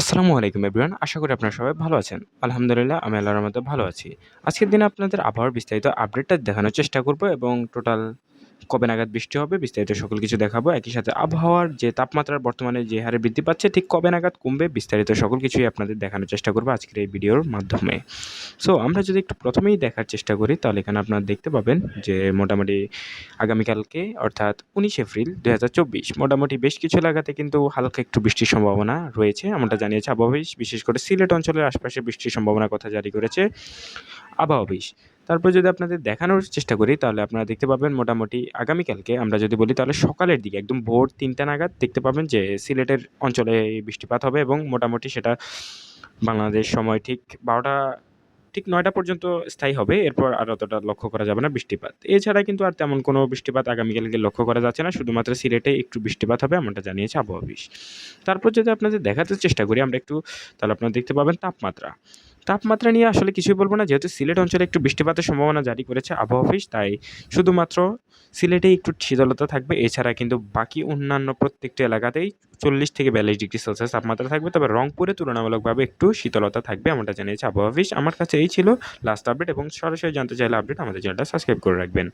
আসসালামু আলাইকুম এভরিওয়ান। আশা করি আপনারা সবাই ভালো আছেন। আলহামদুলিল্লাহ আমি আল্লাহর রহমতে ভালো আছি। আজকের দিনে আপনাদের আবহাওয়ার বিস্তারিত আপডেটটা দেখানোর চেষ্টা করব এবং টোটাল কবে নাগাদ বৃষ্টি হবে বিস্তারিত সকল কিছু দেখাবো। একই সাথে আবহাওয়ার যে তাপমাত্রা বর্তমানে যে হারে বৃদ্ধি পাচ্ছে ঠিক কবে নাগাদ কমবে বিস্তারিত সকল কিছুই আপনাদের দেখানোর চেষ্টা করব আজকের এই ভিডিওর মাধ্যমে। সো আমরা যদি একটু প্রথমেই দেখার চেষ্টা করি তাহলে এখানে আপনারা দেখতে পাবেন যে মোটামুটি আগামীকালকে অর্থাৎ ১৯ এপ্রিল ২০২৪ মোটামুটি বেশ কিছু এলাকাতে কিন্তু হালকা একটু বৃষ্টির সম্ভাবনা রয়েছে। এমনটা জানিয়েছে আবহাওয়া অফিস। বিশেষ করে সিলেট অঞ্চলের আশপাশে বৃষ্টির সম্ভাবনার কথা জারি করেছে আবহাওয়া অফিস। তারপর যদি আপনাদের দেখানোর চেষ্টা করি তাহলে আপনারা দেখতে পাবেন মোটামুটি আগামীকালকে আমরা যদি বলি তাহলে সকালের দিকে একদম ভোর ৩টা নাগাদ দেখতে পাবেন যে সিলেটের অঞ্চলে বৃষ্টিপাত হবে এবং মোটামুটি সেটা বাংলাদেশ সময় ঠিক ১২টা ঠিক ৯টা পর্যন্ত স্থায়ী হবে। এরপর আর অতটা লক্ষ্য করা যাবে না বৃষ্টিপাত। এছাড়া কিন্তু আর তেমন কোনো বৃষ্টিপাত আগামীকালকে লক্ষ্য করা যাচ্ছে না। শুধুমাত্র সিলেটে একটু বৃষ্টিপাত হবে এমনটা জানিয়েছে আবহাওয়া অফিস। তারপর যদি আপনাদের দেখাতে চেষ্টা করি আমরা একটু তাহলে আপনারা দেখতে পাবেন তাপমাত্রা। তাপমাত্রা নিয়ে আসলে কিছুই বলব না। যেহেতু সিলেট অঞ্চলে একটু বৃষ্টিপাতের সম্ভাবনা জারি করেছে আবহাওয়া অফিস তাই শুধুমাত্র সিলেটেই একটু শীতলতা থাকবে। এছাড়া কিন্তু বাকি অন্যান্য প্রত্যেকটি এলাকাতেই ৪০-৪২ ডিগ্রি সেলসিয়াস তাপমাত্রা থাকবে। তবে রংপুরে তুলনামূলকভাবে একটু শীতলতা থাকবে এমনটা জানিয়েছে আবহাওয়া অফিস। আমার কাছে এই ছিল লাস্ট আপডেট এবং সরাসরি জানতে চাইলে আপডেট আমাদের চ্যানেলটা সাবস্ক্রাইব করে রাখবেন।